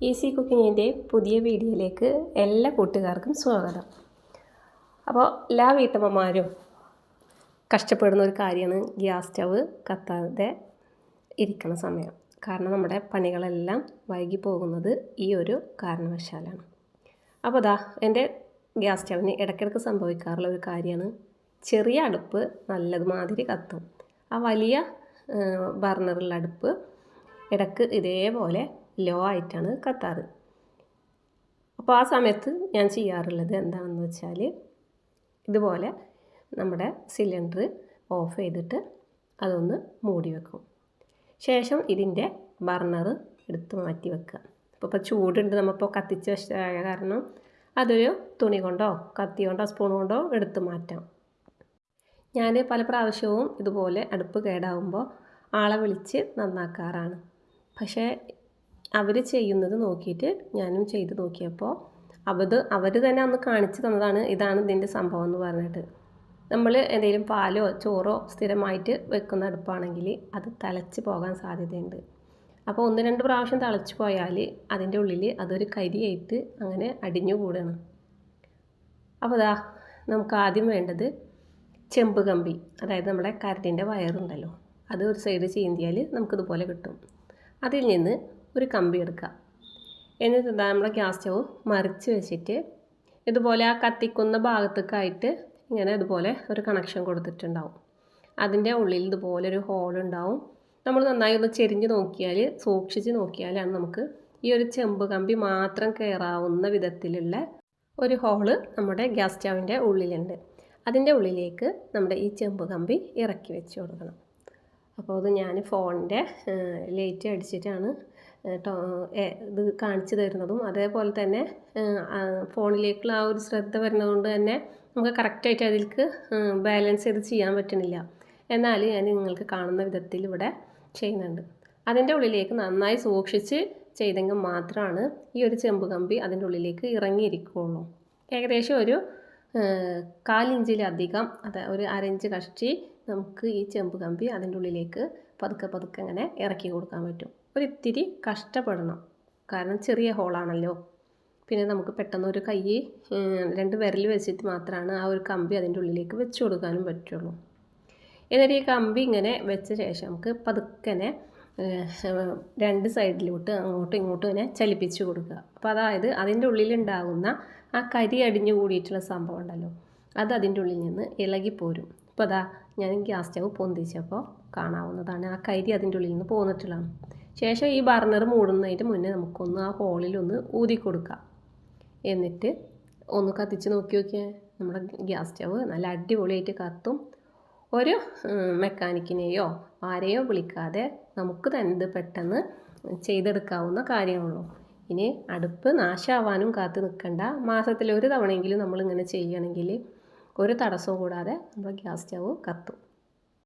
Easy കുക്കിങ്ങിൻ്റെ പുതിയ വീഡിയോയിലേക്ക് എല്ലാ കൂട്ടുകാർക്കും സ്വാഗതം. അപ്പോൾ എല്ലാ വീട്ടമ്മമാരും കഷ്ടപ്പെടുന്ന ഒരു കാര്യമാണ് ഗ്യാസ് സ്റ്റവ് കത്താതെ ഇരിക്കുന്ന സമയം. കാരണം നമ്മുടെ പണികളെല്ലാം വൈകി പോകുന്നത് ഈ ഒരു കാരണവശാലാണ്. അപ്പോൾ എൻ്റെ ഗ്യാസ് സ്റ്റവിന് ഇടയ്ക്കിടയ്ക്ക് സംഭവിക്കാറുള്ള ഒരു കാര്യമാണ്, ചെറിയ അടുപ്പ് നല്ലതുമാതിരി കത്തും. ആ വലിയ ബർണറുള്ള അടുപ്പ് ഇടയ്ക്ക് ഇതേപോലെ ലോ ആയിട്ടാണ് കത്താറ്. അപ്പോൾ ആ സമയത്ത് ഞാൻ ചെയ്യാറുള്ളത് എന്താണെന്ന് വെച്ചാൽ, ഇതുപോലെ നമ്മുടെ സിലിണ്ടർ ഓഫ് ചെയ്തിട്ട് അതൊന്ന് മൂടി വെക്കും. ശേഷം ഇതിൻ്റെ ബർണർ എടുത്ത് മാറ്റി വെക്കുക. ഇപ്പോൾ ചൂടുണ്ട്, നമ്മളിപ്പോൾ കത്തിച്ച് വെച്ചായ കാരണം അതൊരു തുണി കൊണ്ടോ കത്തി കൊണ്ടോ സ്പൂൺ കൊണ്ടോ എടുത്ത് മാറ്റാം. ഞാൻ പല പ്രാവശ്യവും ഇതുപോലെ അടുപ്പ് കേടാവുമ്പോൾ ആളെ വിളിച്ച് നന്നാക്കാറാണ്. പക്ഷേ അവർ ചെയ്യുന്നത് നോക്കിയിട്ട് ഞാനും ചെയ്ത് നോക്കിയപ്പോൾ അവർ തന്നെ അന്ന് കാണിച്ചു തന്നതാണ്, ഇതാണ് ഇതിൻ്റെ സംഭവം എന്ന് പറഞ്ഞിട്ട്. നമ്മൾ എന്തെങ്കിലും പാലോ ചോറോ സ്ഥിരമായിട്ട് വെക്കുന്ന അടുപ്പാണെങ്കിൽ അത് തിളച്ച് പോകാൻ സാധ്യതയുണ്ട്. അപ്പോൾ 1-2 പ്രാവശ്യം തിളച്ച് പോയാൽ അതിൻ്റെ ഉള്ളിൽ അതൊരു കരിയായിട്ട് അങ്ങനെ അടിഞ്ഞു കൂടുകയാണ്. അപ്പോൾ നമുക്ക് ആദ്യം വേണ്ടത് ചെമ്പ് കമ്പി, അതായത് നമ്മുടെ കരണ്ടിൻ്റെ വയറുണ്ടല്ലോ, അത് ഒരു സൈഡ് ചീന്തിയാൽ നമുക്കിതുപോലെ കിട്ടും. അതിൽ നിന്ന് ഒരു കമ്പി എടുക്കുക. എന്നിട്ട് നമ്മുടെ ഗ്യാസ് സ്റ്റവ് മറിച്ച് വെച്ചിട്ട് ഇതുപോലെ ആ കത്തിക്കുന്ന ഭാഗത്തേക്കായിട്ട് ഇങ്ങനെ ഇതുപോലെ ഒരു കണക്ഷൻ കൊടുത്തിട്ടുണ്ടാവും. അതിൻ്റെ ഉള്ളിൽ ഇതുപോലെ ഒരു ഹോൾ ഉണ്ടാവും. നമ്മൾ നന്നായി ഒന്ന് ചെരിഞ്ഞ് നോക്കിയാൽ, സൂക്ഷിച്ച് നോക്കിയാലാണ് നമുക്ക് ഈ ഒരു ചെമ്പ് കമ്പി മാത്രം കയറാവുന്ന വിധത്തിലുള്ള ഒരു ഹോള് നമ്മുടെ ഗ്യാസ് സ്റ്റവിൻ്റെ ഉള്ളിലുണ്ട്. അതിൻ്റെ ഉള്ളിലേക്ക് നമ്മുടെ ഈ ചെമ്പ് കമ്പി ഇറക്കി വെച്ച് കൊടുക്കണം. അപ്പോൾ അത് ഞാൻ ഫോണിൻ്റെ ലൈറ്റ് അടിച്ചിട്ടാണ് ഇത് കാണിച്ചു തരുന്നതും, അതേപോലെ തന്നെ ഫോണിലേക്കുള്ള ആ ഒരു ശ്രദ്ധ വരുന്നതുകൊണ്ട് തന്നെ നമുക്ക് കറക്റ്റായിട്ട് അതിലേക്ക് ബാലൻസ് ചെയ്ത് ചെയ്യാൻ പറ്റുന്നില്ല. എന്നാൽ ഞാൻ നിങ്ങൾക്ക് കാണുന്ന വിധത്തിൽ ഇവിടെ ചെയ്യുന്നുണ്ട്. അതിൻ്റെ ഉള്ളിലേക്ക് നന്നായി സൂക്ഷിച്ച് ചെയ്തെങ്കിൽ മാത്രമാണ് ഈ ഒരു ചെമ്പ് കമ്പി അതിൻ്റെ ഉള്ളിലേക്ക് ഇറങ്ങിയിരിക്കുകയുള്ളൂ. ഏകദേശം ഒരു 1/4 ഇഞ്ചിലധികം, ഒരു 1/2 ഇഞ്ച് കഷ്ടി നമുക്ക് ഈ ചെമ്പ് കമ്പി അതിൻ്റെ ഉള്ളിലേക്ക് പതുക്കെ അങ്ങനെ ഇറക്കി കൊടുക്കാൻ പറ്റും. ഒരിത്തിരി കഷ്ടപ്പെടണം, കാരണം ചെറിയ ഹോളാണല്ലോ. പിന്നെ നമുക്ക് പെട്ടെന്ന് ഒരു കൈ 2 വിരൽ വെച്ചിട്ട് മാത്രമാണ് ആ ഒരു കമ്പി അതിൻ്റെ ഉള്ളിലേക്ക് വെച്ച് കൊടുക്കാനും പറ്റുള്ളൂ. എന്നിട്ട് ഈ കമ്പി ഇങ്ങനെ വെച്ച ശേഷം നമുക്ക് പതുക്കനെ 2 സൈഡിലോട്ട് അങ്ങോട്ടും ഇങ്ങോട്ടും ഇങ്ങനെ ചലിപ്പിച്ച് കൊടുക്കുക. അപ്പോൾ അതായത് അതിൻ്റെ ഉള്ളിലുണ്ടാകുന്ന ആ കരി അടിഞ്ഞു കൂടിയിട്ടുള്ള സംഭവം ഉണ്ടല്ലോ, അത് അതിൻ്റെ ഉള്ളിൽ നിന്ന് ഇളകിപ്പോരും. ഇപ്പോൾ ഞാൻ ഗ്യാസ് സ്റ്റവ് പൊന്തിച്ചപ്പോൾ കാണാവുന്നതാണ്, ആ കരി അതിൻ്റെ ഉള്ളിൽ നിന്ന് പോന്നിട്ടുള്ളതാണ്. ശേഷം ഈ ബർണർ മൂടുന്നതിന് മുന്നേ നമുക്കൊന്ന് ആ ഹോളിലൊന്ന് ഊതി കൊടുക്കാം. എന്നിട്ട് ഒന്ന് കത്തിച്ച് നോക്കിയാൽ നമ്മുടെ ഗ്യാസ് സ്റ്റവ് നല്ല അടിപൊളിയായിട്ട് കത്തും. ഒരു മെക്കാനിക്കിനെയോ ആരെയോ വിളിക്കാതെ നമുക്ക് തന്നെ ഇത് പെട്ടെന്ന് ചെയ്തെടുക്കാവുന്ന കാര്യങ്ങളുള്ളൂ. ഇനി അടുപ്പ് നാശമാവാനും കാത്ത് നിൽക്കണ്ട. മാസത്തിൽ 1 തവണയെങ്കിലും നമ്മളിങ്ങനെ ചെയ്യണമെങ്കിൽ ഒരു തടസ്സവും കൂടാതെ നമ്മുടെ ഗ്യാസ് സ്റ്റവ് കത്തും.